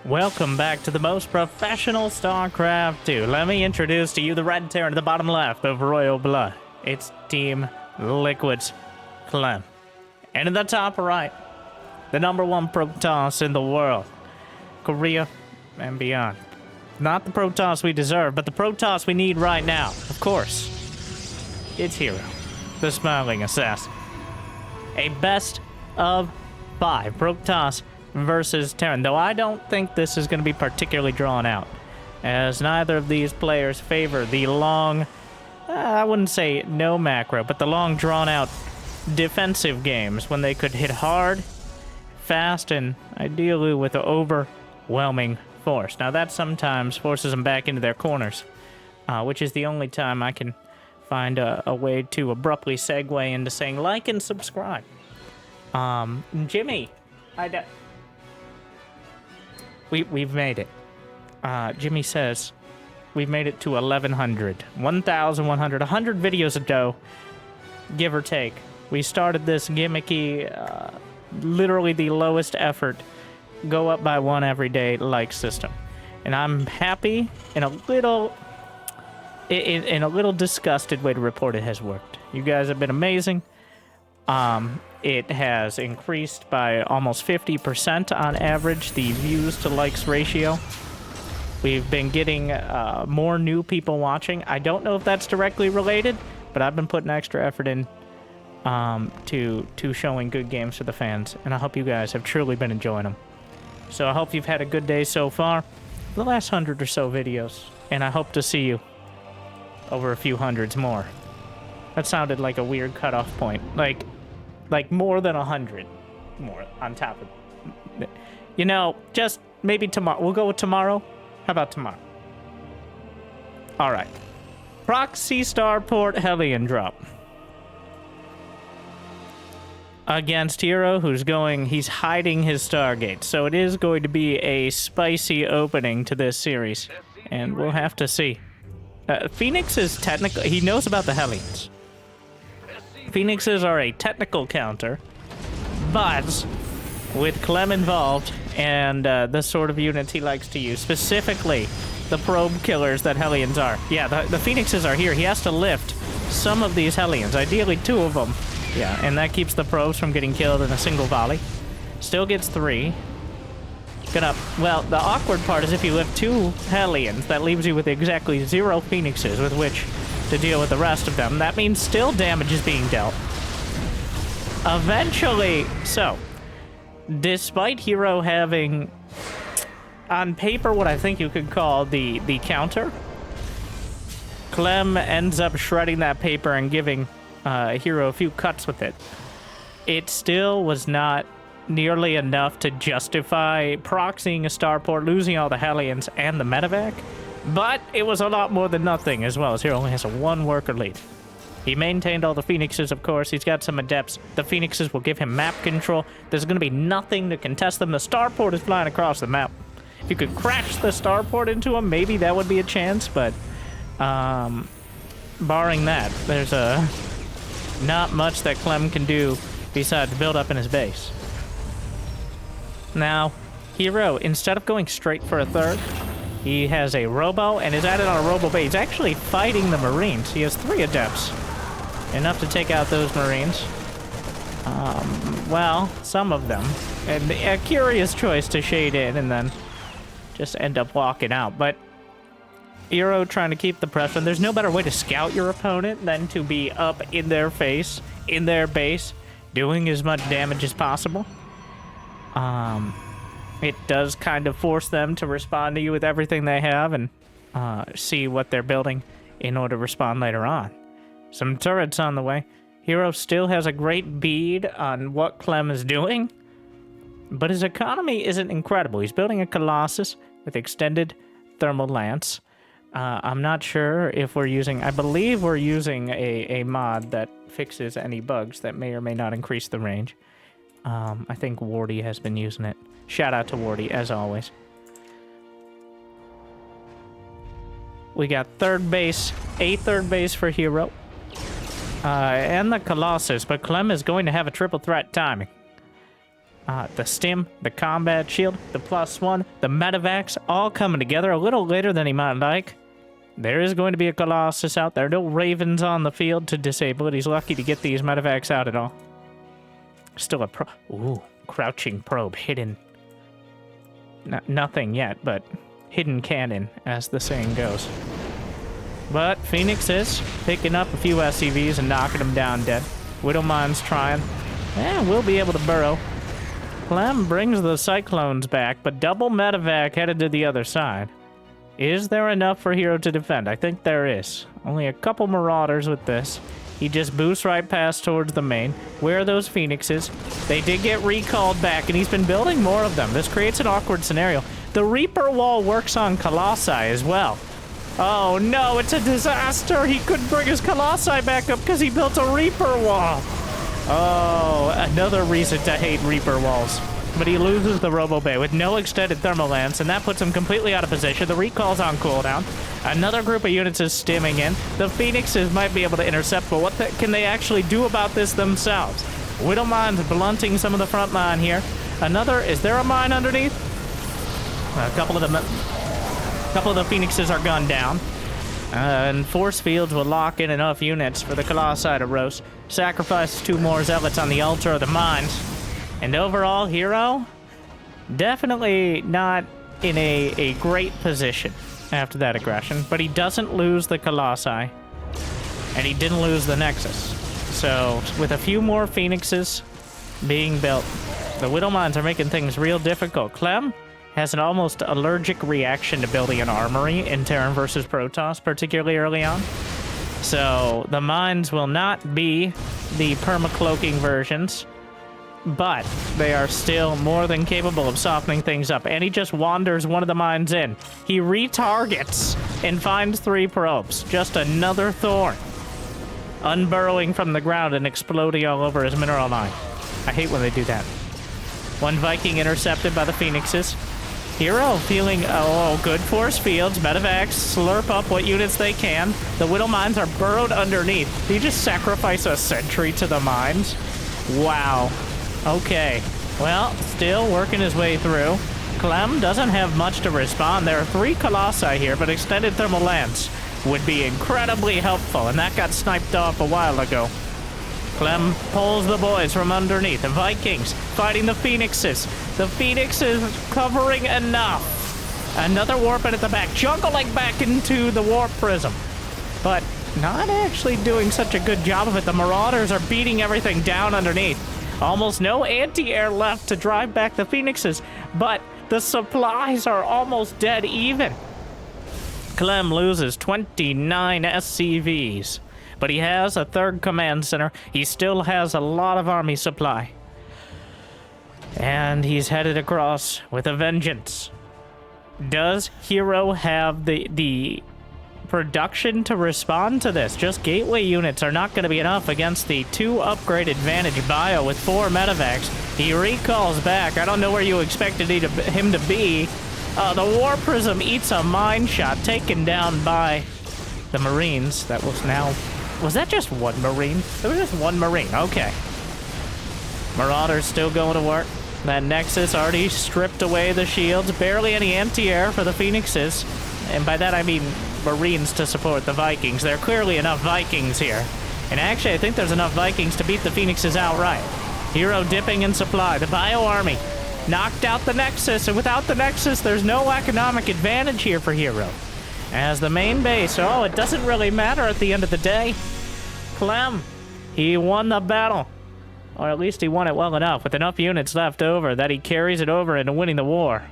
Welcome back to the most professional StarCraft 2. Let me introduce to you the red Terran at the bottom left of Royal Blood. It's Team Liquid's Clem. And in the top right, the #1 Protoss in the world, Korea and beyond. Not the Protoss we deserve, but the Protoss we need right now. Of course, it's herO, the smiling assassin. A best of 5 Protoss versus Terran, though I don't think this is going to be particularly drawn out, as neither of these players favor the long, I wouldn't say no macro, but the long drawn-out defensive games when they could hit hard, fast, and ideally with overwhelming force. Now that sometimes forces them back into their corners, which is the only time I can find a way to abruptly segue into saying like and subscribe. Jimmy, We've made it. Jimmy says we've made it to 1,100. 1,100. 100 videos ago, give or take. We started this gimmicky, literally the lowest effort, go up by one every day like system. And I'm happy and a little disgusted way to report it has worked. You guys have been amazing. It has increased by almost 50% on average, the views to likes ratio. We've been getting more new people watching. I don't know if that's directly related, but I've been putting extra effort in to showing good games to the fans, and I hope you guys have truly been enjoying them. So I hope you've had a good day so far, the last 100 or so videos, and I hope to see you over a few hundreds more. That sounded like a weird cutoff point. Like more than 100 more on top of... You know, just maybe tomorrow. We'll go with tomorrow. How about tomorrow? All right. Proxy Starport Hellion drop. Against herO, he's hiding his Stargate. So it is going to be a spicy opening to this series. And we'll have to see. Phoenix is technically... He knows about the Hellions. Phoenixes are a technical counter, but with Clem involved and the sort of units he likes to use, specifically the probe killers that Hellions are. Yeah, the Phoenixes are here. He has to lift some of these Hellions, ideally 2 of them. Yeah, and that keeps the probes from getting killed in a single volley. Still gets 3. Well, the awkward part is if you lift 2 Hellions, that leaves you with exactly 0 Phoenixes with which to deal with the rest of them. That means still damage is being dealt. Eventually, so, despite herO having, on paper, what I think you could call the counter, Clem ends up shredding that paper and giving herO a few cuts with it. It still was not nearly enough to justify proxying a starport, losing all the Hellions and the medevac. But it was a lot more than nothing, as well, as he only has a 1 worker lead. He maintained all the Phoenixes, of course. He's got some Adepts. The Phoenixes will give him map control. There's going to be nothing to contest them. The starport is flying across the map. If you could crash the starport into him, maybe that would be a chance, but barring that, there's not much that Clem can do besides build up in his base. Now, herO, instead of going straight for a 3rd, he has a robo and is at it on a robo base. He's actually fighting the Marines. He has 3 Adepts. Enough to take out those Marines. Well, some of them. And a curious choice to shade in and then just end up walking out. But herO trying to keep the pressure. There's no better way to scout your opponent than to be up in their face, in their base, doing as much damage as possible. It does kind of force them to respond to you with everything they have and see what they're building in order to respond later on. Some turrets on the way. herO still has a great bead on what Clem is doing, but his economy isn't incredible. He's building a Colossus with extended thermal lance. I'm not sure if we're using... I believe we're using a mod that fixes any bugs that may or may not increase the range. I think Wardy has been using it. Shout out to Wardy, as always. We got 3rd base, a 3rd base for herO. And the Colossus, but Clem is going to have a triple threat timing. the stim, the combat shield, the +1, the medevacs, all coming together a little later than he might like. There is going to be a Colossus out there. No Ravens on the field to disable it. He's lucky to get these medevacs out at all. Still a ooh, crouching probe, hidden. Nothing yet, but hidden cannon, as the saying goes. But Phoenix is picking up a few SCVs and knocking them down dead. Widowmine's trying. We'll be able to burrow. Clem brings the Cyclones back, but double medevac headed to the other side. Is there enough for herO to defend? I think there is. Only a couple Marauders with this. He just boosts right past towards the main. Where are those Phoenixes? They did get recalled back, and he's been building more of them. This creates an awkward scenario. The Reaper wall works on Colossi as well. Oh no, it's a disaster! He couldn't bring his Colossi back up because he built a Reaper wall! Oh, another reason to hate Reaper walls. But he loses the Robo Bay with no extended thermal lance, and that puts him completely out of position. The recall's on cooldown. Another group of units is stimming in. The Phoenixes might be able to intercept, but what can they actually do about this themselves? Widowmine's blunting some of the front line here. Is there a mine underneath? A couple of the Phoenixes are gunned down. And force fields will lock in enough units for the Colossi to roast. Sacrifice 2 more zealots on the altar of the mines. And overall, herO, definitely not in a great position after that aggression, but he doesn't lose the Colossi, and he didn't lose the Nexus. So, with a few more Phoenixes being built, the Widowmines are making things real difficult. Clem has an almost allergic reaction to building an armory in Terran versus Protoss, particularly early on. So, the mines will not be the perma-cloaking versions, but they are still more than capable of softening things up. And he just wanders one of the mines in. He retargets and finds 3 probes. Just another thorn. Unburrowing from the ground and exploding all over his mineral line. I hate when they do that. 1 Viking intercepted by the Phoenixes. herO feeling, good force fields. Medevacs slurp up what units they can. The Widowmines are burrowed underneath. Did he just sacrifice a sentry to the mines? Wow. Okay, well, still working his way through. Clem doesn't have much to respond. There are 3 Colossi here, but extended thermal lance would be incredibly helpful, and that got sniped off a while ago. Clem pulls the boys from underneath. The Vikings fighting the Phoenixes. The Phoenixes covering enough. Another warping at the back, juggling back into the warp prism. But not actually doing such a good job of it. The Marauders are beating everything down underneath. Almost no anti-air left to drive back the Phoenixes, but the supplies are almost dead even. Clem loses 29 SCVs, but he has a 3rd command center. He still has a lot of army supply. And he's headed across with a vengeance. Does herO have the production to respond to this? Just gateway units are not going to be enough against the 2 upgraded Vantage Bio with 4 medevacs. He recalls back. I don't know where you expected him to be. The War Prism eats a mine shot, taken down by the Marines. That was now... Was that just 1 Marine? There was just 1 Marine. Okay. Marauders still going to work. That Nexus already stripped away the shields. Barely any anti-air for the Phoenixes. And by that I mean Marines to support the Vikings. There are clearly enough Vikings here. And actually, I think there's enough Vikings to beat the Phoenixes outright. herO dipping in supply. The Bio Army knocked out the Nexus. And without the Nexus, there's no economic advantage here for herO. As the main base, it doesn't really matter at the end of the day. Clem, he won the battle. Or at least he won it well enough, with enough units left over that he carries it over into winning the war.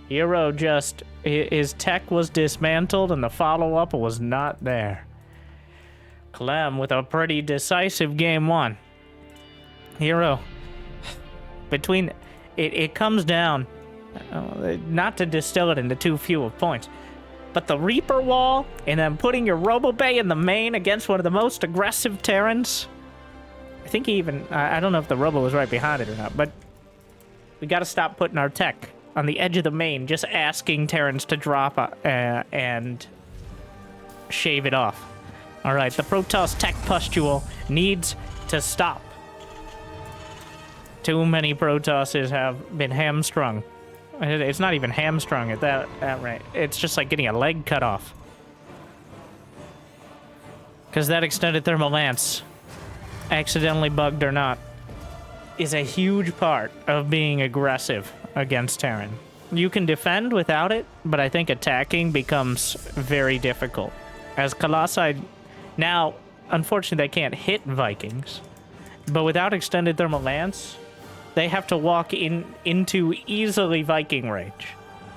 herO just... His tech was dismantled and the follow-up was not there. Clem with a pretty decisive game 1. herO, between... It comes down, not to distill it into too few of points, but the Reaper wall and then putting your Robo Bay in the main against one of the most aggressive Terrans. I think he even... I don't know if the Robo was right behind it or not, but we got to stop putting our tech on the edge of the main, just asking Terrans to drop and shave it off. All right, the Protoss tech pustule needs to stop. Too many Protosses have been hamstrung. It's not even hamstrung at that rate. It's just like getting a leg cut off. Because that extended thermal lance, accidentally bugged or not, is a huge part of being aggressive against Terran. You can defend without it, but I think attacking becomes very difficult. As Colossi, now, unfortunately, they can't hit Vikings, but without extended thermal lance, they have to walk into easily Viking range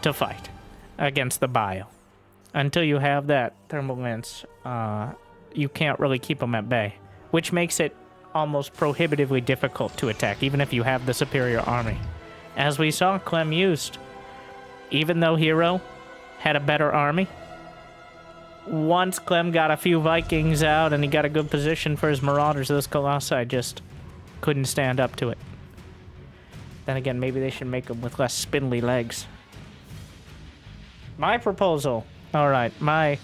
to fight against the bio. Until you have that thermal lance, you can't really keep them at bay, which makes it almost prohibitively difficult to attack, even if you have the superior army. As we saw, Clem used, even though herO had a better army, once Clem got a few Vikings out and he got a good position for his Marauders, those Colossi just couldn't stand up to it. Then again, maybe they should make them with less spindly legs. My proposal, alright, my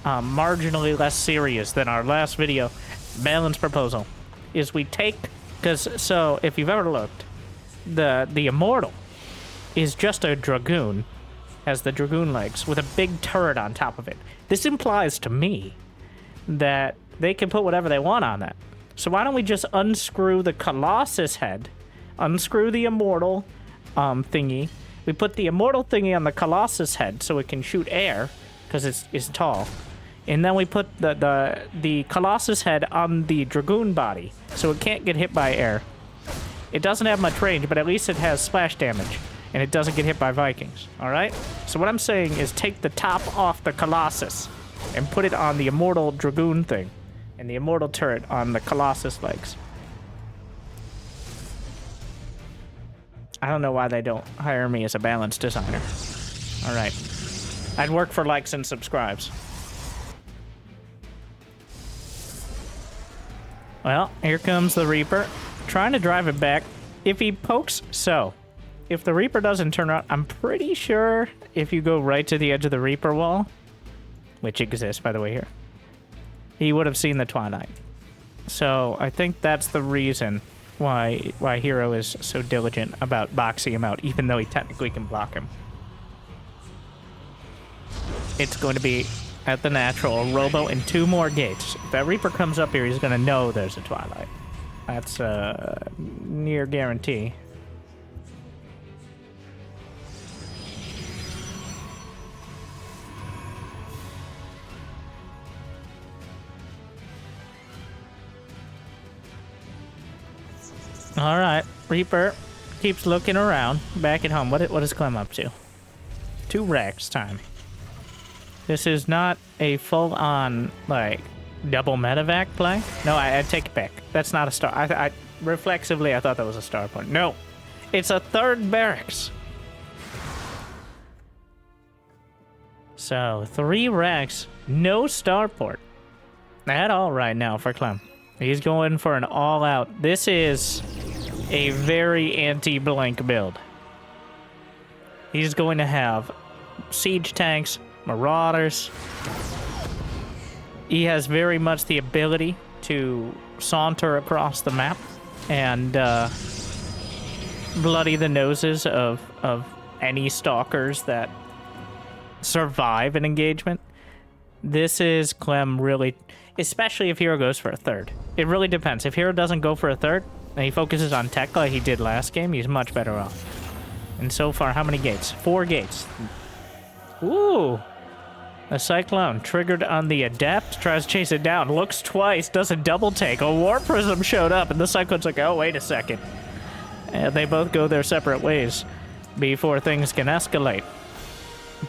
marginally less serious than our last video, balanced proposal, is we take, so if you've ever looked, the Immortal is just a Dragoon, has the Dragoon legs, with a big turret on top of it. This implies to me that they can put whatever they want on that. So why don't we just unscrew the Colossus head, unscrew the Immortal thingy, we put the Immortal thingy on the Colossus head so it can shoot air, because it's tall, and then we put the Colossus head on the Dragoon body, so it can't get hit by air. It doesn't have much range, but at least it has splash damage, and it doesn't get hit by Vikings, alright? So what I'm saying is take the top off the Colossus and put it on the Immortal Dragoon thing, and the Immortal turret on the Colossus legs. I don't know why they don't hire me as a balance designer. Alright. I'd work for likes and subscribes. Well, here comes the Reaper. Trying to drive it back. If he pokes, so. If the Reaper doesn't turn around, I'm pretty sure if you go right to the edge of the Reaper wall, which exists, by the way, here, he would have seen the Twilight. So I think that's the reason why herO is so diligent about boxing him out, even though he technically can block him. It's going to be at the natural, a Robo and 2 more gates. If that Reaper comes up here, he's going to know there's a Twilight. That's a near guarantee. Alright, Reaper keeps looking around back at home. What is Clem up to? 2 racks time. This is not a full-on, like, double medevac play. No, I take it back. That's not a star. I reflexively, I thought that was a star point. No, it's a 3rd barracks. So, 3 racks, no starport at all right now for Clem. He's going for an all-out. This is a very anti-blink build. He's going to have siege tanks, Marauders. He has very much the ability to saunter across the map and bloody the noses of any stalkers that survive an engagement. This is Clem really, especially if herO goes for a 3rd. It really depends. If herO doesn't go for a 3rd, and he focuses on tech like he did last game, he's much better off. And so far, how many gates? 4 gates. Ooh. A Cyclone triggered on the Adept, tries to chase it down, looks twice, does a double take. A War Prism showed up, and the Cyclone's like, oh, wait a second. And they both go their separate ways before things can escalate.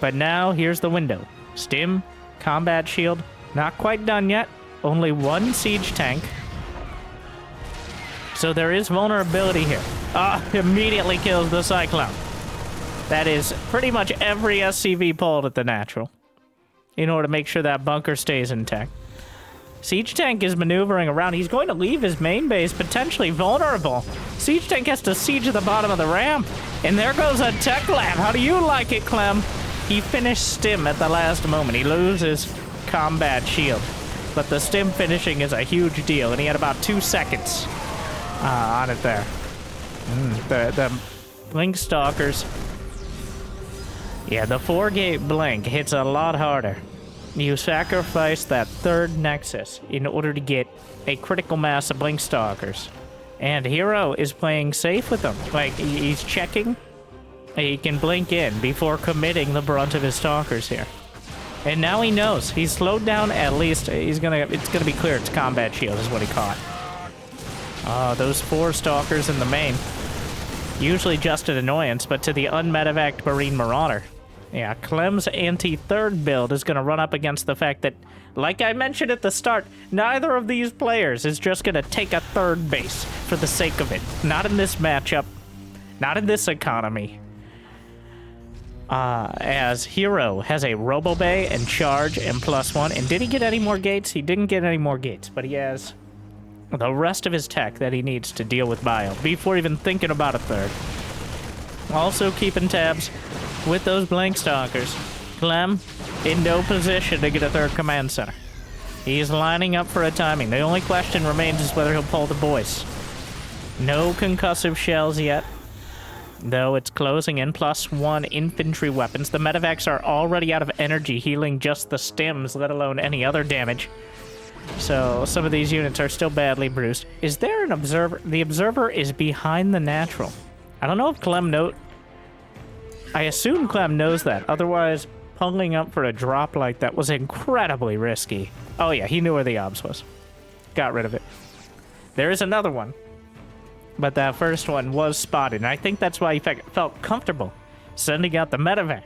But now, here's the window. Stim, Combat Shield, not quite done yet. Only 1 Siege Tank. So there is vulnerability here. Immediately kills the Cyclone. That is pretty much every SCV pulled at the natural, in order to make sure that bunker stays intact. Siege Tank is maneuvering around. He's going to leave his main base potentially vulnerable. Siege Tank has to siege at the bottom of the ramp. And there goes a tech lab. How do you like it, Clem? He finished Stim at the last moment. He loses Combat Shield. But the Stim finishing is a huge deal, and he had about 2 seconds on it there. The Blink Stalkers. Yeah, the 4-gate Blink hits a lot harder. You sacrifice that third Nexus in order to get a critical mass of Blink Stalkers. And herO is playing safe with them. Like, he's checking. He can blink in before committing the brunt of his Stalkers here. And now he knows. He's slowed down at least. It's gonna be clear it's combat shield is what he caught. Those 4 Stalkers in the main. Usually just an annoyance, but to the unmedevaced Marine Marauder. Yeah, Clem's anti-third build is gonna run up against the fact that, like I mentioned at the start, neither of these players is just gonna take a third base for the sake of it. Not in this matchup. Not in this economy. As herO has a Robo Bay and Charge and +1. And did he get any more gates? He didn't get any more gates, but he has the rest of his tech that he needs to deal with Bio before even thinking about a third. Also keeping tabs with those Blink Stalkers. Clem in no position to get a third command center. He's lining up for a timing. The only question remains is whether he'll pull the boys. No concussive shells yet. Though it's closing in, +1 infantry weapons. The medevacs are already out of energy healing just the stims, let alone any other damage. So some of these units are still badly bruised. Is there an observer? The observer is behind the natural. I don't know if Clem I assume Clem knows that. Otherwise, pulling up for a drop like that was incredibly risky. Oh yeah, he knew where the obs was. Got rid of it. There is another one. But that first one was spotted, and I think that's why he felt comfortable sending out the medevac.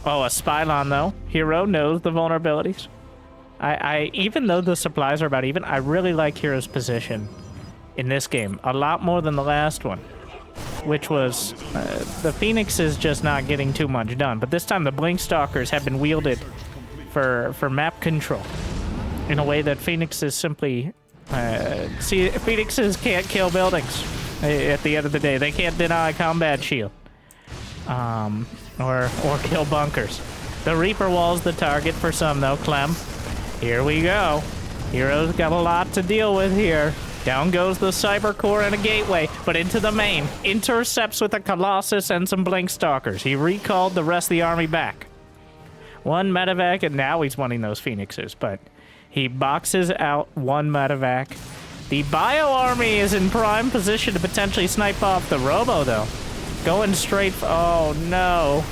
Oh, a Spylon, though. herO knows the vulnerabilities. Even though the supplies are about even, I really like herO's position in this game. A lot more than the last one, which was the Phoenix is just not getting too much done. But this time the Blink Stalkers have been wielded for map control in a way that Phoenix is simply... see, Phoenixes can't kill buildings at the end of the day. They can't deny combat shield. Or kill bunkers. The Reaper Wall's the target for some, though, Clem. Here we go. herO's got a lot to deal with here. Down goes the Cyber Core and a Gateway, but into the main. Intercepts with a Colossus and some Blink Stalkers. He recalled the rest of the army back. One medevac, and now he's wanting those Phoenixes, but... he boxes out one medevac. The Bio Army is in prime position to potentially snipe off the Robo, though. Going straight... oh, no.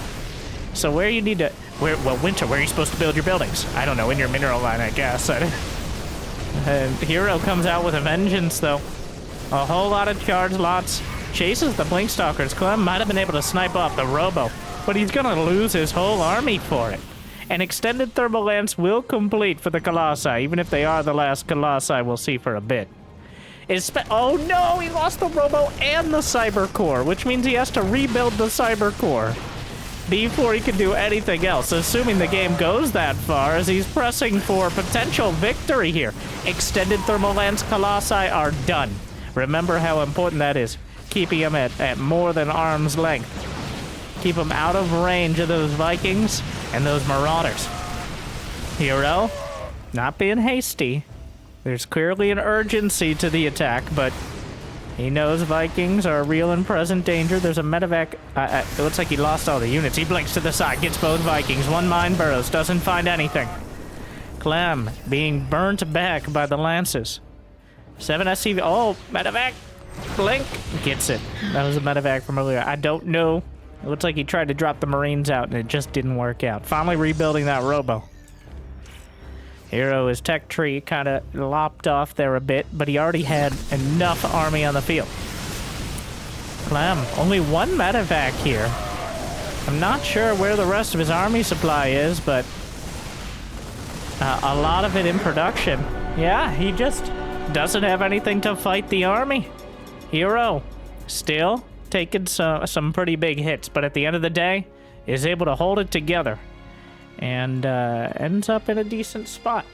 So where you need to... well, Winter, where are you supposed to build your buildings? I don't know, in your mineral line, I guess. And herO comes out with a vengeance, though. A whole lot of charge lots. Chases the Blink Stalkers. Clem might have been able to snipe off the Robo, but he's gonna lose his whole army for it. An extended thermal lance will complete for the Colossi, even if they are the last Colossi we'll see for a bit. Oh no, he lost the Robo and the Cyber Core, which means he has to rebuild the Cyber Core before he can do anything else, assuming the game goes that far, as he's pressing for potential victory here. Extended thermal lance Colossi are done. Remember how important that is, keeping them at more than arm's length. Keep them out of range of those Vikings and those Marauders. herO, not being hasty. There's clearly an urgency to the attack, but he knows Vikings are a real and present danger. There's a medevac. It looks like he lost all the units. He blinks to the side, gets both Vikings. One mine burrows, doesn't find anything. Clem being burnt back by the lances. 7 SCV. Oh, medevac. Blink. Gets it. That was a medevac from earlier. I don't know. It looks like he tried to drop the Marines out, and it just didn't work out. Finally rebuilding that Robo. herO, his tech tree kind of lopped off there a bit, but he already had enough army on the field. Clem, only one medevac here. I'm not sure where the rest of his army supply is, but a lot of it in production. Yeah, he just doesn't have anything to fight the army. herO, still taking some pretty big hits, but at the end of the day, is able to hold it together and ends up in a decent spot.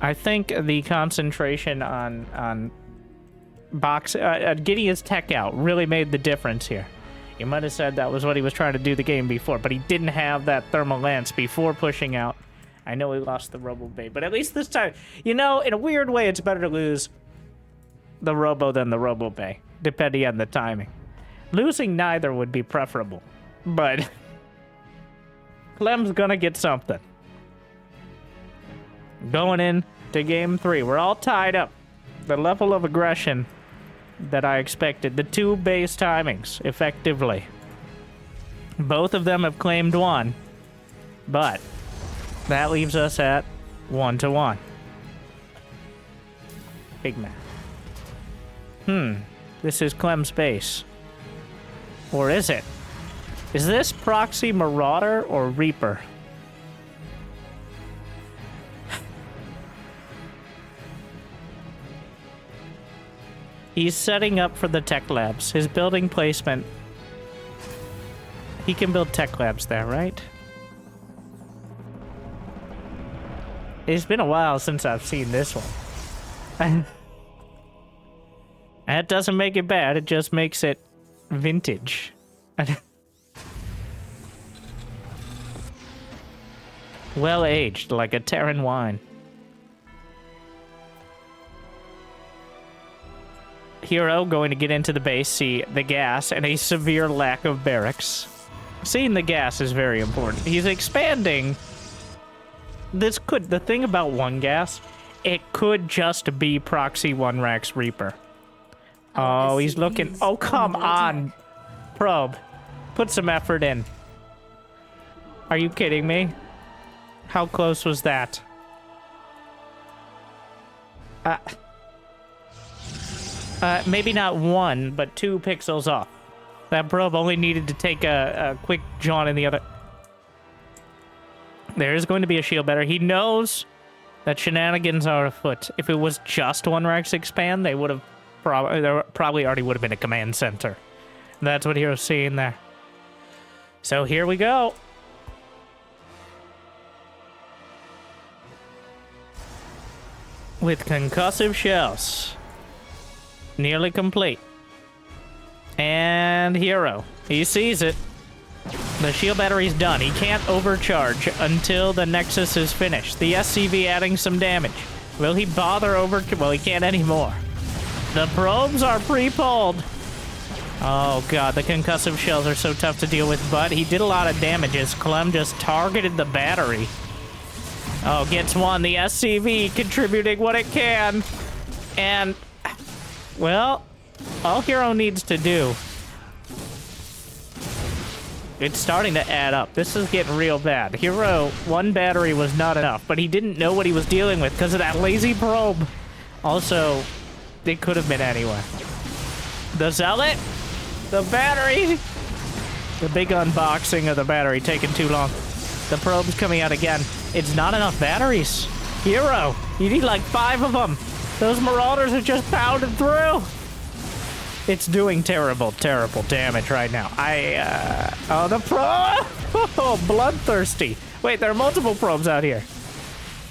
I think the concentration on getting his tech out really made the difference here. You might have said that was what he was trying to do the game before, but he didn't have that thermal lance before pushing out. I know he lost the Robo Bay, but at least this time, you know, in a weird way, it's better to lose the Robo than the Robo Bay, depending on the timing. Losing neither would be preferable, but Clem's gonna get something. Going in to game 3, we're all tied up. The level of aggression that I expected, the 2 base timings, effectively. Both of them have claimed 1, but that leaves us at 1-1. Big man. This is Clem's base. Or is it? Is this Proxy Marauder or Reaper? He's setting up for the tech labs. His building placement. He can build tech labs there, right? It's been a while since I've seen this one. That doesn't make it bad, it just makes it vintage. Well aged, like a Terran wine. herO going to get into the base, see the gas, and a severe lack of barracks. Seeing the gas is very important. He's expanding. The thing about 1 gas, it could just be Proxy 1 Rax Reaper. Oh, he's looking. Oh, come on. Probe. Put some effort in. Are you kidding me? How close was that? Maybe not 1, but 2 pixels off. That probe only needed to take a quick jaunt in the other. There is going to be a shield better. He knows that shenanigans are afoot. If it was just 1 Rex expand, they would have probably already would have been a command center. That's what hero's seeing there. So here we go. With concussive shells. Nearly complete. And herO. He sees it. The shield battery's done. He can't overcharge until the Nexus is finished. The SCV adding some damage. Will he bother well, he can't anymore. The probes are pre-pulled. Oh god, the concussive shells are so tough to deal with, but he did a lot of damage as Clem just targeted the battery. Oh, gets 1. The SCV contributing what it can. And, well, all herO needs to do. It's starting to add up. This is getting real bad. herO, 1 battery was not enough, but he didn't know what he was dealing with because of that lazy probe. Also, it could have been anywhere. The Zealot, the battery, the big unboxing of the battery taking too long. The probe's coming out again. It's not enough batteries. herO, you need like 5 of them. Those Marauders are just pounding through. It's doing terrible, terrible damage right now. Oh, the probe! Oh, bloodthirsty. Wait, there are multiple probes out here.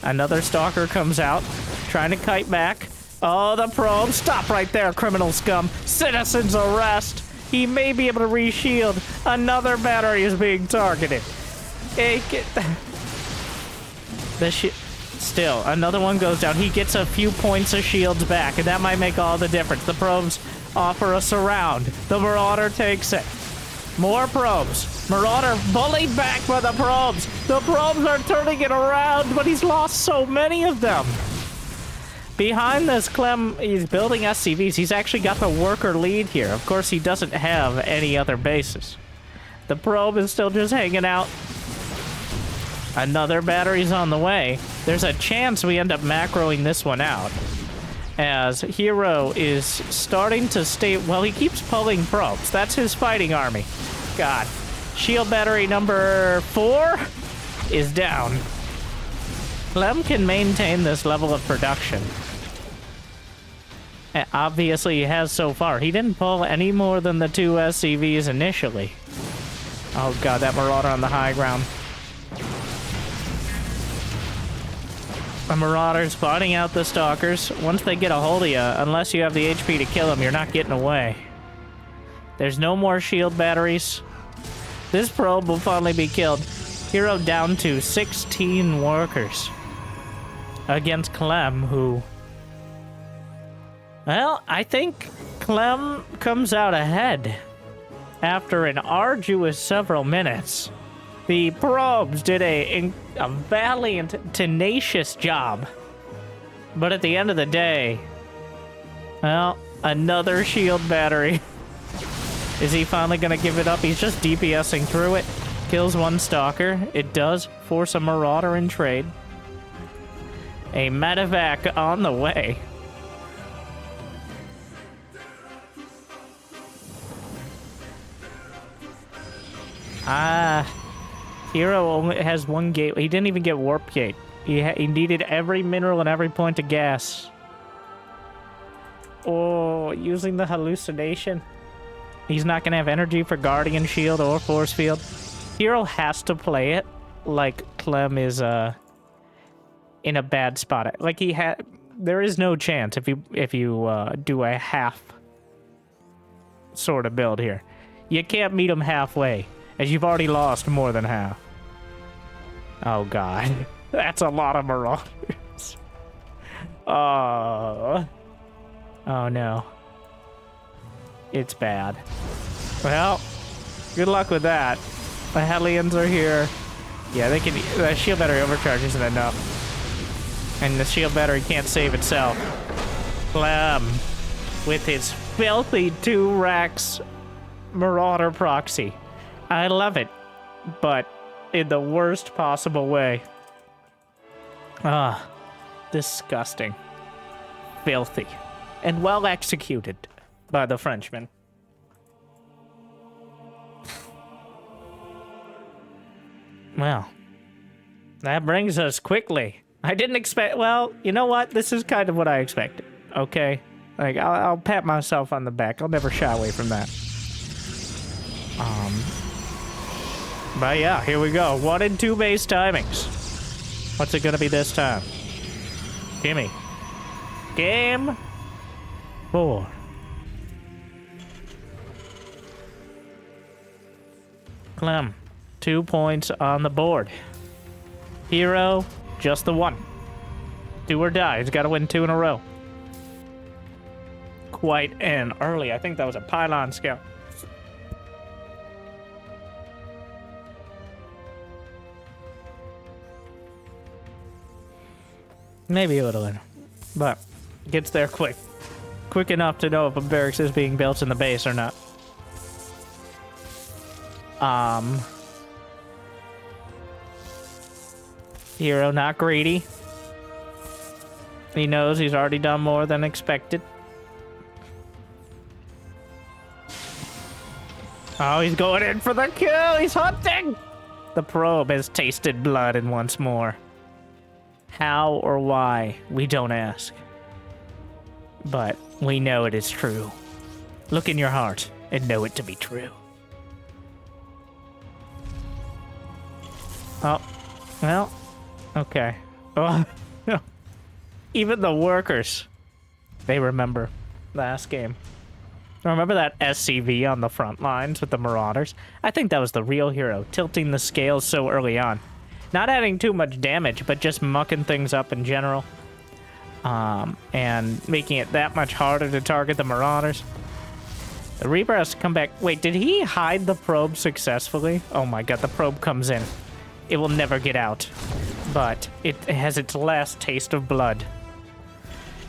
Another Stalker comes out, trying to kite back. Oh, the probe. Stop right there, criminal scum. Citizens arrest. He may be able to reshield. Another battery is being targeted. Still, another one goes down. He gets a few points of shields back, and that might make all the difference. The probes offer a surround. The Marauder takes it. More probes. Marauder bullied back by the probes. The probes are turning it around, but he's lost so many of them. Behind this, Clem, he's building SCVs. He's actually got the worker lead here. Of course, he doesn't have any other bases. The probe is still just hanging out. Another battery's on the way. There's a chance we end up macroing this one out, as herO is starting to stay. Well, he keeps pulling probes. That's his fighting army. God. Shield battery number 4 is down. Clem can maintain this level of production. Obviously, he has so far. He didn't pull any more than the 2 SCVs initially. Oh god, that Marauder on the high ground. The Marauders spotting out the Stalkers. Once they get a hold of you, unless you have the HP to kill them, you're not getting away. There's no more shield batteries. This probe will finally be killed. herO down to 16 workers. Against Clem, who Well, I think Clem comes out ahead. After an arduous several minutes, the probes did a valiant, tenacious job. But at the end of the day, well, another shield battery. Is he finally gonna give it up? He's just DPSing through it. Kills one stalker. It does force a marauder in trade. A medevac on the way. herO only has one gate. He didn't even get warp gate. He needed every mineral and every point of gas. Oh, using the hallucination. He's not gonna have energy for Guardian Shield or Force Field. herO has to play it like Clem is in a bad spot. Like there is no chance if you do a half sort of build here. You can't meet him halfway, as you've already lost more than half. Oh god, that's a lot of marauders. Oh no. It's bad. Well, good luck with that. The Hellions are here. Yeah, they can. The shield battery overcharge isn't enough. And the shield battery can't save itself. Clem, with his filthy 2 racks Marauder proxy. I love it, but in the worst possible way. Disgusting. Filthy. And well executed by the Frenchman. Well, that brings us quickly. I didn't expect, well, you know what? This is kind of what I expected, okay? Like, I'll pat myself on the back. I'll never shy away from that. But yeah, here we go. 1 and 2 base timings. What's it gonna be this time? Gimme. Game 4. Clem, 2 points on the board. herO, just the 1. Do or die. He's got to win 2 in a row. Quite an early. I think that was a pylon scout. Maybe a little later, but gets there quick. Quick enough to know if a barracks is being built in the base or not. herO not greedy. He knows he's already done more than expected. Oh, he's going in for the kill! He's hunting! The probe has tasted blood and once more. How or why, we don't ask. But we know it is true. Look in your heart and know it to be true. Oh, well, okay. Oh, no. Even the workers, they remember last game. Remember that SCV on the front lines with the Marauders? I think that was the real herO, tilting the scales so early on. Not adding too much damage, but just mucking things up in general. And making it that much harder to target the Marauders. The Reaper has to come back. Wait, did he hide the probe successfully? Oh my god, the probe comes in. It will never get out. But it has its last taste of blood.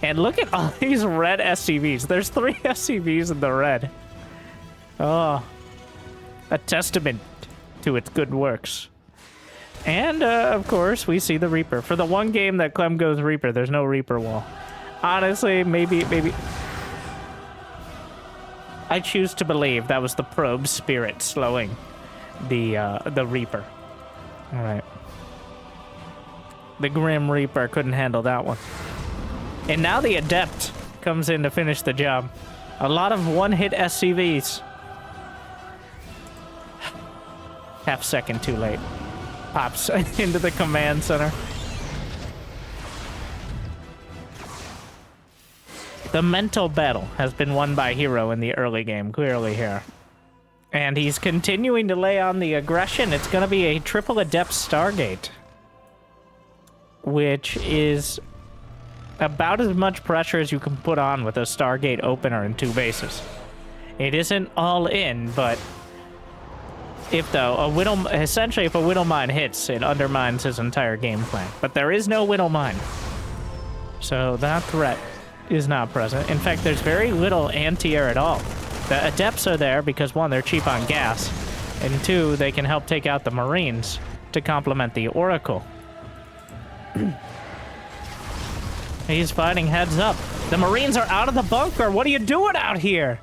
And look at all these red SCVs. There's 3 SCVs in the red. Oh. A testament to its good works. And, of course, we see the Reaper. For the one game that Clem goes Reaper, there's no Reaper wall. Honestly, maybe... I choose to believe that was the probe spirit slowing the Reaper. Alright. The Grim Reaper couldn't handle that one. And now the Adept comes in to finish the job. A lot of one-hit SCVs. Half second too late. Pops into the command center. The mental battle has been won by herO in the early game, clearly here. And he's continuing to lay on the aggression. It's going to be a triple Adept Stargate. Which is about as much pressure as you can put on with a Stargate opener in 2 bases. It isn't all in, but if essentially if a Widow Mine hits, it undermines his entire game plan. But there is no Widow Mine, so that threat is not present. In fact, there's very little anti-air at all. The Adepts are there because 1, they're cheap on gas, and 2, they can help take out the Marines to complement the Oracle. He's fighting heads up. The Marines are out of the bunker. What are you doing out here?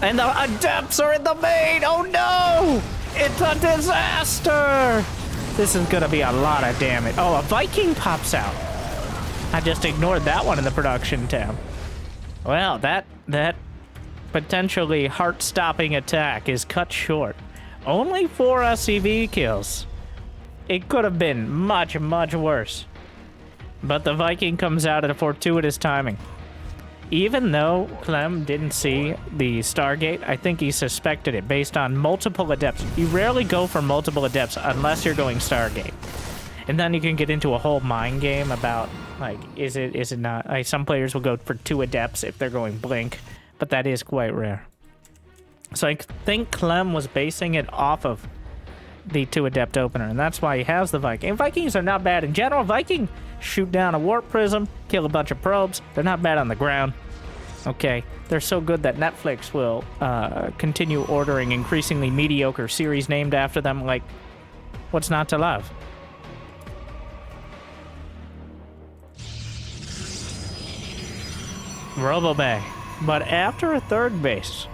And the Adepts are in the main. Oh no! It's a disaster! This is gonna be a lot of damage. Oh, a Viking pops out. I just ignored that one in the production tab. Well, that potentially heart-stopping attack is cut short. Only 4 SCV kills. It could have been much, much worse. But the Viking comes out at a fortuitous timing. Even though Clem didn't see the Stargate, I think he suspected it based on multiple Adepts. You rarely go for multiple Adepts unless you're going Stargate. And then you can get into a whole mind game about, like, is it not? Like, some players will go for 2 Adepts if they're going Blink, but that is quite rare. So I think Clem was basing it off of the 2 Adept opener, and that's why he has the Viking. And Vikings are not bad in general. Viking shoot down a warp prism, kill a bunch of probes. They're not bad on the ground. Okay, they're so good that Netflix will continue ordering increasingly mediocre series named after them, like what's not to love? Robo-Bay. But after a 3rd base.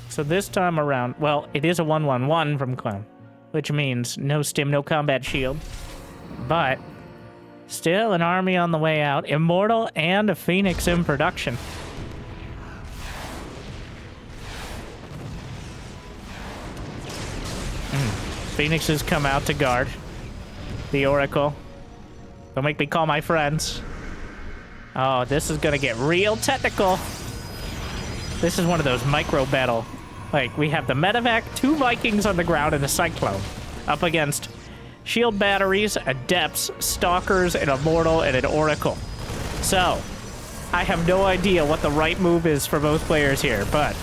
So this time around, well, it is a 1-1-1 from Clem, which means no stim, no combat shield. But still an army on the way out, Immortal and a Phoenix in production. Phoenixes come out to guard the Oracle. Don't make me call my friends. Oh, this is gonna get real technical. This is one of those micro battle. Like, we have the Medevac, 2 Vikings on the ground, and a Cyclone up against shield batteries, Adepts, Stalkers, an Immortal, and an Oracle. So, I have no idea what the right move is for both players here, but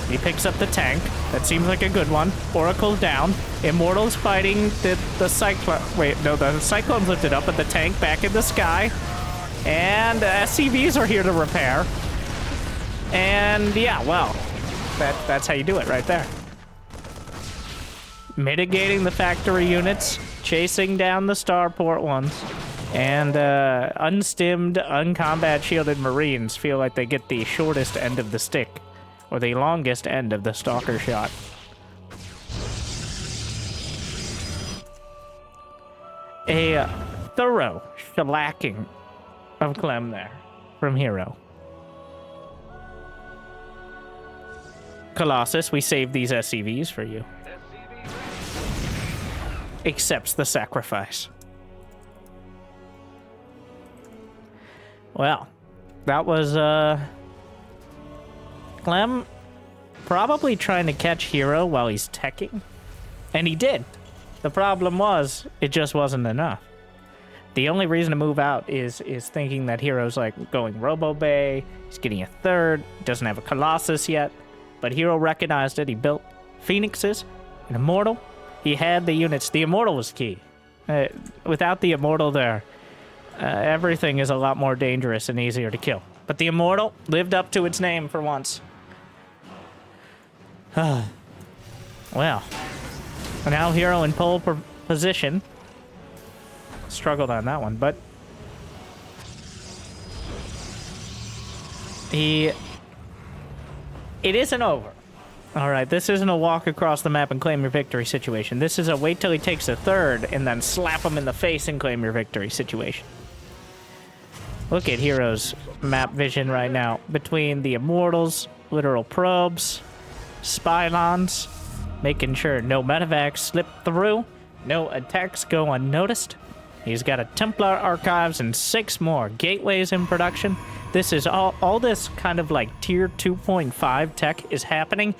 he picks up the tank. That seems like a good one. Oracle's down. Immortal's fighting the Cyclone. Wait, no, the Cyclone's lifted up, but the tank back in the sky. And SCVs are here to repair. And yeah, well, that's how you do it right there. Mitigating the factory units, chasing down the starport ones, and unstimmed, uncombat shielded Marines feel like they get the shortest end of the stick, or the longest end of the stalker shot. A thorough shellacking of Clem there from herO. Colossus, we saved these SCVs for you. Accepts the sacrifice. Well, that was Clem probably trying to catch herO while he's teching. And he did. The problem was, it just wasn't enough. The only reason to move out is thinking that herO's like going Robo-Bay, he's getting a 3rd, doesn't have a Colossus yet. But herO recognized it. He built Phoenixes, an Immortal. He had the units. The Immortal was key. Without the Immortal there, everything is a lot more dangerous and easier to kill. But the Immortal lived up to its name for once. Well, now herO in pole position. Struggled on that one, but it isn't over. All right, this isn't a walk across the map and claim your victory situation. This is a wait till he takes a 3rd and then slap him in the face and claim your victory situation. Look at herO's map vision right now. Between the Immortals, literal probes, Spylons, making sure no medevacs slip through, no attacks go unnoticed. He's got a Templar Archives and 6 more gateways in production. This is all this kind of like tier 2.5 tech is happening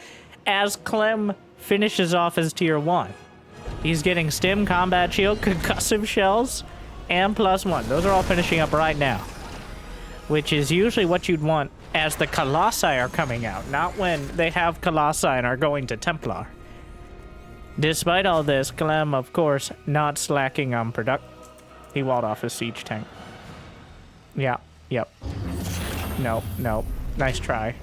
as Clem finishes off his tier 1. He's getting stim, combat shield, concussive shells, and +1. Those are all finishing up right now. Which is usually what you'd want as the Colossi are coming out, not when they have Colossi and are going to Templar. Despite all this, Clem, of course, not slacking on product. He walled off his siege tank. Yeah, yep. No, no. Nice try.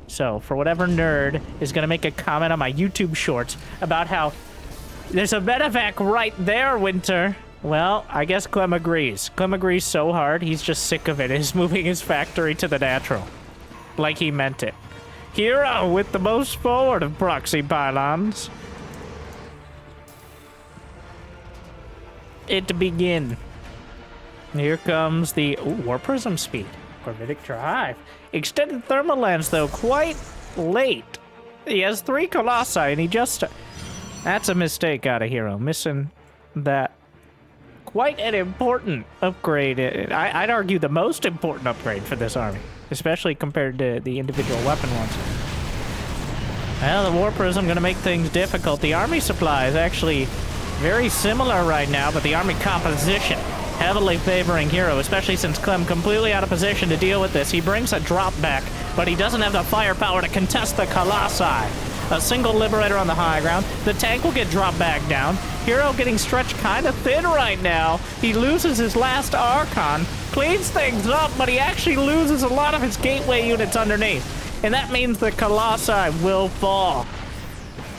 So, for whatever nerd is going to make a comment on my YouTube shorts about how there's a medevac right there, Winter. Well, I guess Clem agrees. Clem agrees so hard, he's just sick of it. He's moving his factory to the natural. Like he meant it. herO with the most forward of proxy pylons. It to begin. Here comes the War Prism speed. Gravitic drive. Extended thermal lens, though, quite late. He has 3 Colossi, and he just... That's a mistake out of herO. Missing that. Quite an important upgrade. I'd argue the most important upgrade for this army, especially compared to the individual weapon ones. Well, the War Prism going to make things difficult. The army supply is actually very similar right now, but the army composition heavily favoring herO, especially since Clem completely out of position to deal with this. He brings a drop back, but he doesn't have the firepower to contest the Colossi. A single Liberator on the high ground. The tank will get dropped back down. herO getting stretched kind of thin right now. He loses his last Archon. Cleans things up, but he actually loses a lot of his gateway units underneath. And that means the Colossi will fall.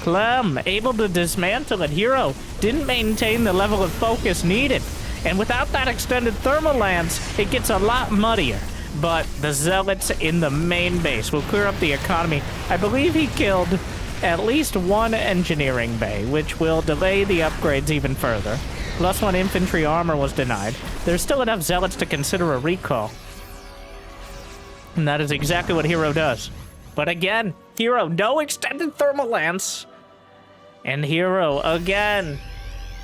Clem able to dismantle it. herO didn't maintain the level of focus needed. And without that extended thermal lance, it gets a lot muddier. But the Zealots in the main base will clear up the economy. I believe he killed at least 1 engineering bay, which will delay the upgrades even further. +1 infantry armor was denied. There's still enough Zealots to consider a recall. And that is exactly what herO does. But again, herO, no extended thermal lance. And herO, again,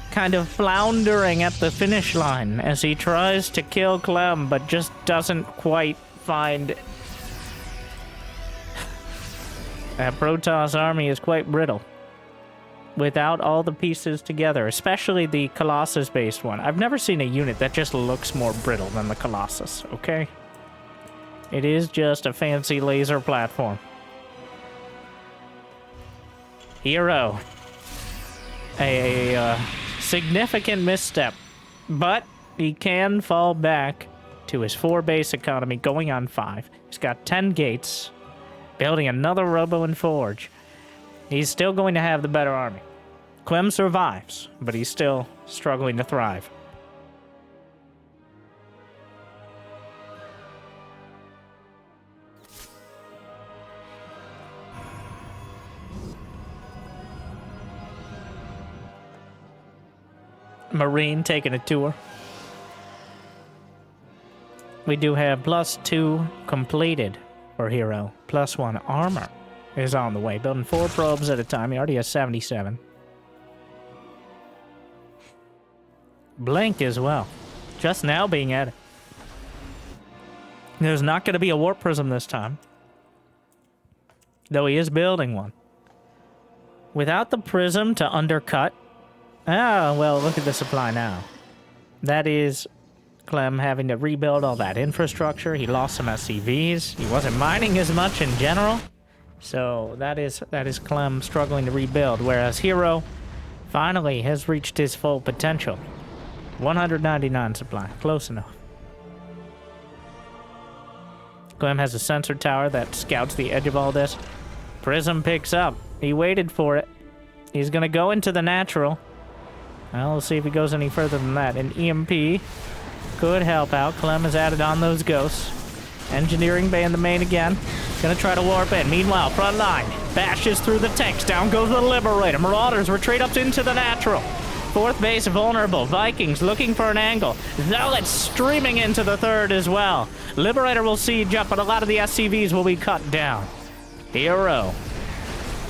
kind of floundering at the finish line as he tries to kill Clem, but just doesn't quite find... That Protoss army is quite brittle. Without all the pieces together, especially the Colossus-based one. I've never seen a unit that just looks more brittle than the Colossus, okay? It is just a fancy laser platform. herO. A significant misstep, but he can fall back to his 4 base economy going on 5. He's got 10 gates, building another Robo and Forge. He's still going to have the better army. Clem survives, but he's still struggling to thrive. Marine taking a tour. We do have +2 completed for herO. +1 armor is on the way. Building 4 probes at a time. He already has 77. Blink as well. Just now being added. There's not going to be a Warp Prism this time. Though he is building one. Without the Prism to undercut. Ah, well, look at the supply now. That is Clem having to rebuild all that infrastructure. He lost some SCVs. He wasn't mining as much in general. So that is Clem struggling to rebuild. Whereas herO finally has reached his full potential. 199 supply. Close enough. Clem has a sensor tower that scouts the edge of all this. Prism picks up. He waited for it. He's going to go into the natural. Well, we'll see if he goes any further than that. An EMP could help out. Clem has added on those ghosts. Engineering bay in the main again. Gonna try to warp in. Meanwhile, front line bashes through the tanks. Down goes the Liberator. Marauders retreat up into the natural. 4th base vulnerable. Vikings looking for an angle. Zealots streaming into the 3rd as well. Liberator will siege up, but a lot of the SCVs will be cut down. herO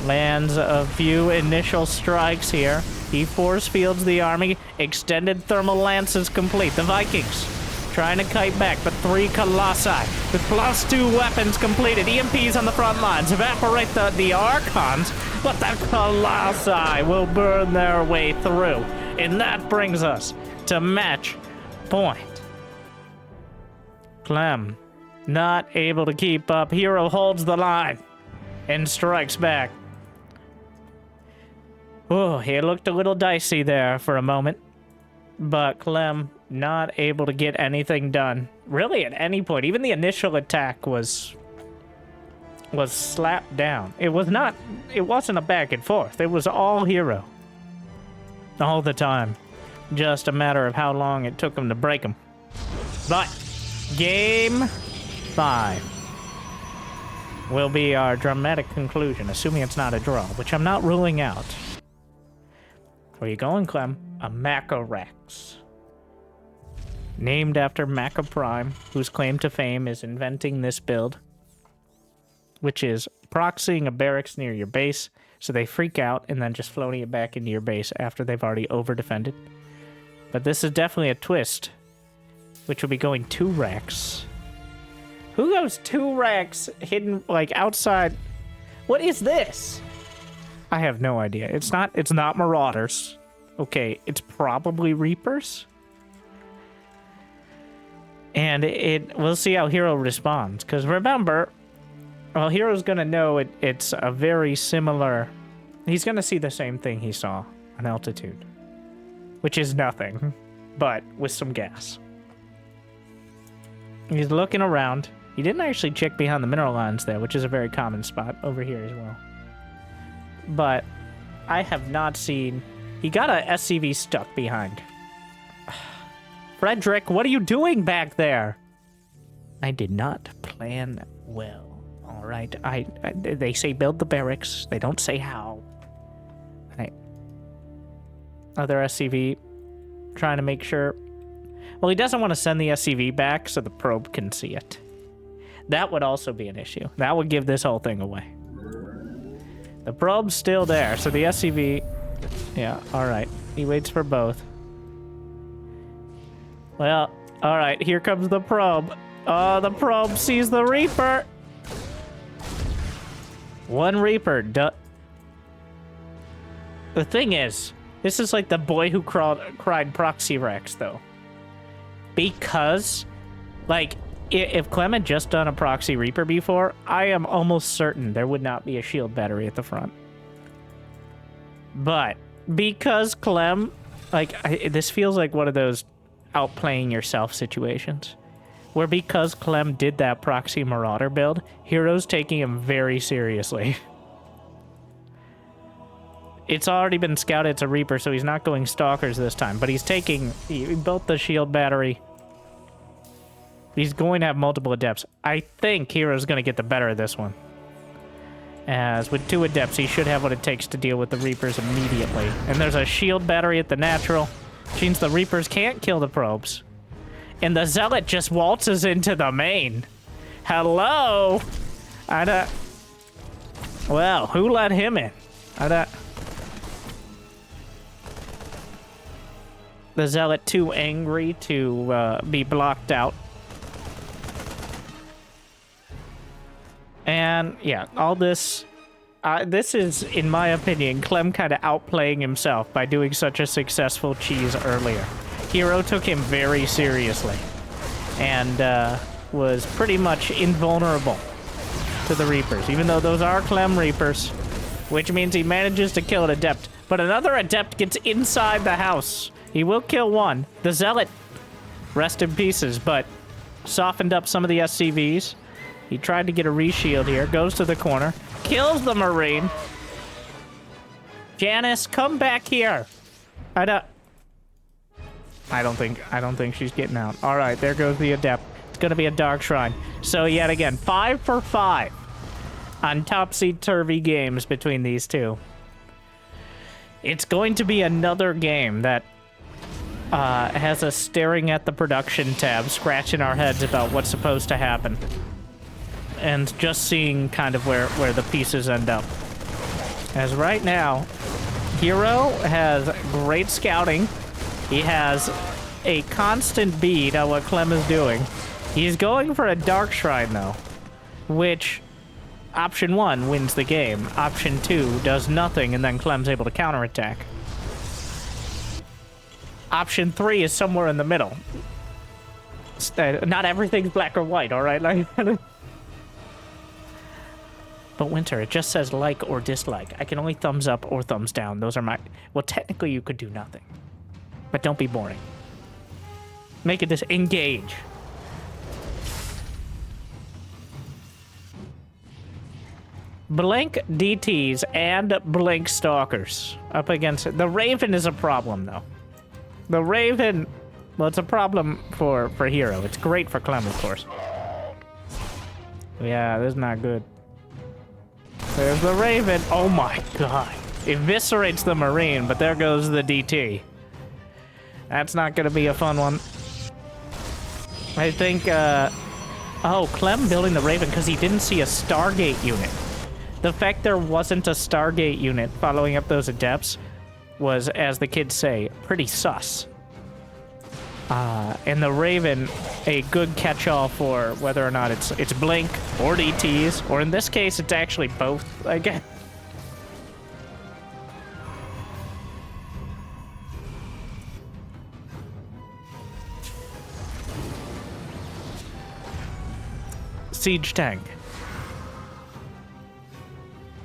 lands a few initial strikes here. He force fields the army. Extended thermal lance is complete. The Vikings trying to kite back, but 3 Colossi with +2 weapons completed. EMPs on the front lines evaporate the Archons, but the Colossi will burn their way through. And that brings us to match point. Clem, not able to keep up. herO holds the line and strikes back. Oh, it looked a little dicey there for a moment. But Clem not able to get anything done. Really at any point. Even the initial attack was slapped down. It wasn't a back and forth. It was all herO. All the time. Just a matter of how long it took him to break him. But game 5 will be our dramatic conclusion, assuming it's not a draw, which I'm not ruling out. Where you going, Clem? A Macarex. Named after Maca Prime, whose claim to fame is inventing this build, which is proxying a barracks near your base, so they freak out and then just floating it back into your base after they've already over-defended. But this is definitely a twist, which will be going 2 racks. Who goes 2 racks hidden, like, outside? What is this? I have no idea. It's not Marauders. Okay, it's probably Reapers. And we'll see how herO responds. Because remember, well, herO's gonna know it's a very similar... He's gonna see the same thing he saw on altitude. Which is nothing, but with some gas. He's looking around. He didn't actually check behind the mineral lines there, which is a very common spot over here as well. But I have not seen... He got a SCV stuck behind. Frederick, what are you doing back there? I did not plan well. All right, they say build the barracks. They don't say how. Other SCV trying to make sure... Well, he doesn't want to send the SCV back so the probe can see it. That would also be an issue. That would give this whole thing away. The probe's still there, so the SCV... Yeah, alright. He waits for both. Well, alright, here comes the probe. Oh, the probe sees the Reaper! 1 Reaper. The thing is, this is like the boy who cried Proxy Rex, though. Because, like, if Clem had just done a Proxy Reaper before, I am almost certain there would not be a shield battery at the front. But because Clem, like, this feels like one of those outplaying yourself situations. Where because Clem did that Proxy Marauder build, herO's taking him very seriously. It's already been scouted, it's a Reaper, so he's not going Stalkers this time. But he built the shield battery. He's going to have multiple Adepts. I think herO's going to get the better of this one. As with 2 Adepts, he should have what it takes to deal with the Reapers immediately. And there's a shield battery at the natural, which means the Reapers can't kill the probes. And the Zealot just waltzes into the main. Hello? Well, who let him in? The Zealot too angry to be blocked out. And, yeah, all this... this is, in my opinion, Clem kind of outplaying himself by doing such a successful cheese earlier. herO took him very seriously. And, was pretty much invulnerable to the Reapers. Even though those are Clem Reapers. Which means he manages to kill an Adept. But another Adept gets inside the house. He will kill one. The Zealot, rest in pieces, but softened up some of the SCVs. He tried to get a reshield here. Goes to the corner. Kills the Marine. Janice, come back here. I don't think she's getting out. All right, there goes the Adept. It's going to be a Dark Shrine. So yet again, 5 for 5 on topsy-turvy games between these two. It's going to be another game that has us staring at the production tab, scratching our heads about what's supposed to happen. And just seeing kind of where the pieces end up. As right now, herO has great scouting. He has a constant bead on what Clem is doing. He's going for a Dark Shrine, though, which option 1 wins the game. Option 2 does nothing, and then Clem's able to counterattack. Option 3 is somewhere in the middle. Not everything's black or white, all right? Like, but Winter, it just says like or dislike. I can only thumbs up or thumbs down. Those are my... Well, technically you could do nothing. But don't be boring. Make it just engage. Blink DTs and Blink Stalkers up against it. The Raven is a problem, though. The Raven, well, it's a problem for herO. It's great for Clem, of course. Yeah, this is not good. There's the Raven. Oh my god. Eviscerates the Marine, but there goes the DT. That's not going to be a fun one. I think, oh, Clem building the Raven because he didn't see a Stargate unit. The fact there wasn't a Stargate unit following up those Adepts was, as the kids say, pretty sus. And the Raven, a good catch-all for whether or not it's Blink or DTs, or in this case, it's actually both, I guess. Siege tank.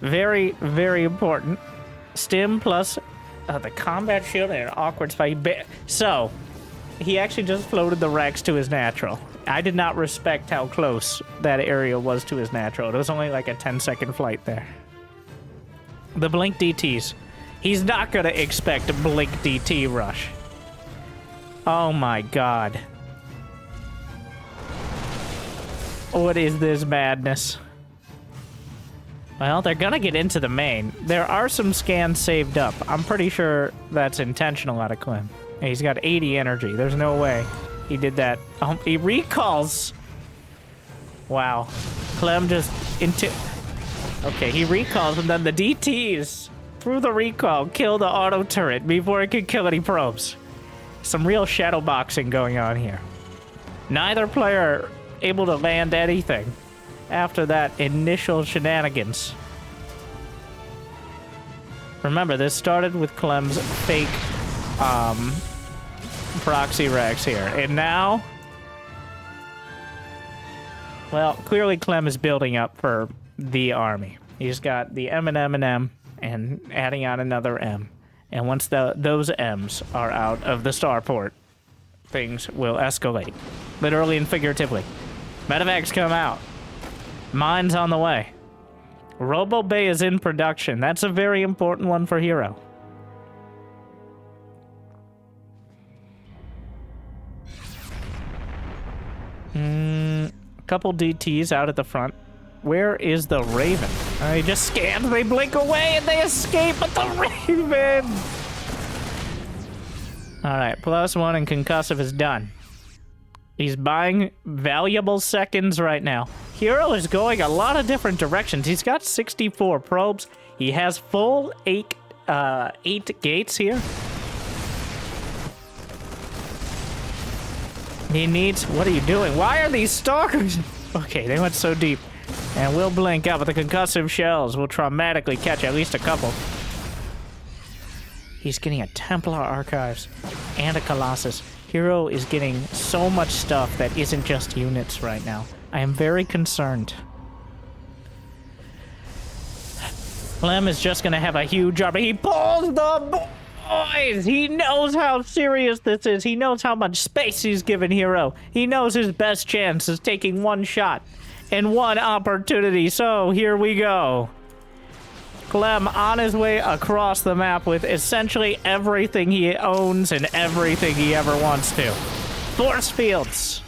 Very, very important. Stim plus the combat shield and an awkward spike. So, he actually just floated the Rex to his natural. I did not respect how close that area was to his natural. It was only like a 10-second flight there. The Blink DTs. He's not going to expect a Blink DT rush. Oh my god. What is this madness? Well, they're gonna get into the main. There are some scans saved up. I'm pretty sure that's intentional out of Clem. He's got 80 energy. There's no way he did that. He recalls. Wow. Clem just into... Okay, he recalls, and then the DTs, through the recall, kill the auto turret before it could kill any probes. Some real shadow boxing going on here. Neither player able to land anything after that initial shenanigans. Remember, this started with Clem's fake proxy Rex here, and now, well, clearly Clem is building up for the army. He's got the M and M and M, and adding on another M. And once those M's are out of the starport, things will escalate, literally and figuratively. Medevacs come out. Mine's on the way. Robo Bay is in production. That's a very important one for herO. Couple DTs out at the front. Where is the Raven? He just scanned. They blink away and they escape, but the Raven! Alright, +1 and concussive is done. He's buying valuable seconds right now. herO is going a lot of different directions. He's got 64 probes. He has full 8 gates here. He needs... What are you doing? Why are these stalkers... Okay, they went so deep. And we'll blink out, but the concussive shells will traumatically catch at least a couple. He's getting a Templar Archives and a Colossus. herO is getting so much stuff that isn't just units right now. I am very concerned. Clem is just gonna have a huge army. He pulls the boys! He knows how serious this is. He knows how much space he's given herO. He knows his best chance is taking one shot and one opportunity. So here we go. Clem on his way across the map with essentially everything he owns and everything he ever wants to. Force fields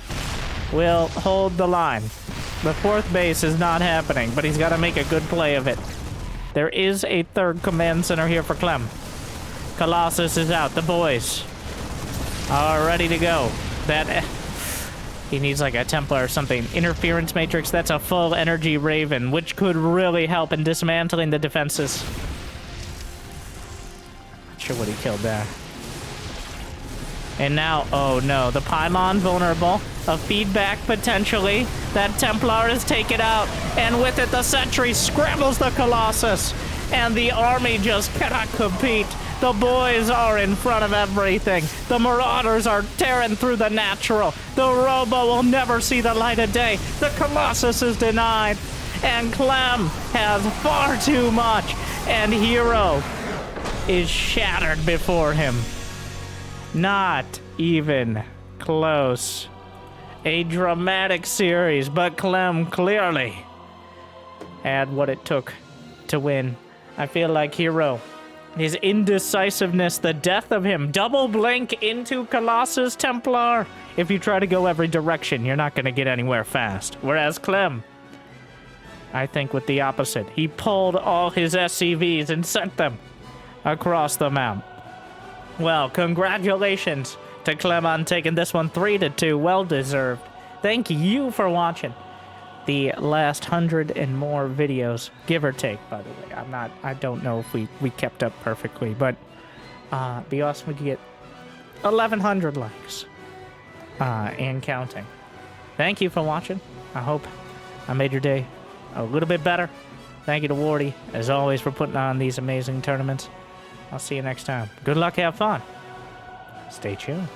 will hold the line. The fourth base is not happening, but he's got to make a good play of it. There is a third command center here for Clem. Colossus is out. The boys are ready to go. He needs like a Templar or something. Interference matrix, that's a full energy Raven, which could really help in dismantling the defenses. Not sure what he killed there. And now, oh no, the pylon vulnerable. A feedback potentially. That Templar is taken out. And with it, the sentry scrambles the Colossus. And the army just cannot compete. The boys are in front of everything. The Marauders are tearing through the natural. The Robo will never see the light of day. The Colossus is denied. And Clem has far too much. And herO is shattered before him. Not even close. A dramatic series, but Clem clearly had what it took to win. I feel like herO, his indecisiveness, the death of him, double blink into Colossus Templar. If you try to go every direction, you're not going to get anywhere fast. Whereas Clem, I think with the opposite. He pulled all his SCVs and sent them across the map. Well, congratulations to Clem on taking this one 3-2. Well deserved. Thank you for watching the last 100 and more videos, give or take, by the way. I don't know if we kept up perfectly, but it'd be awesome if we could get 1,100 likes and counting. Thank you for watching. I hope I made your day a little bit better. Thank you to Wardy, as always, for putting on these amazing tournaments. I'll see you next time. Good luck, have fun. Stay tuned.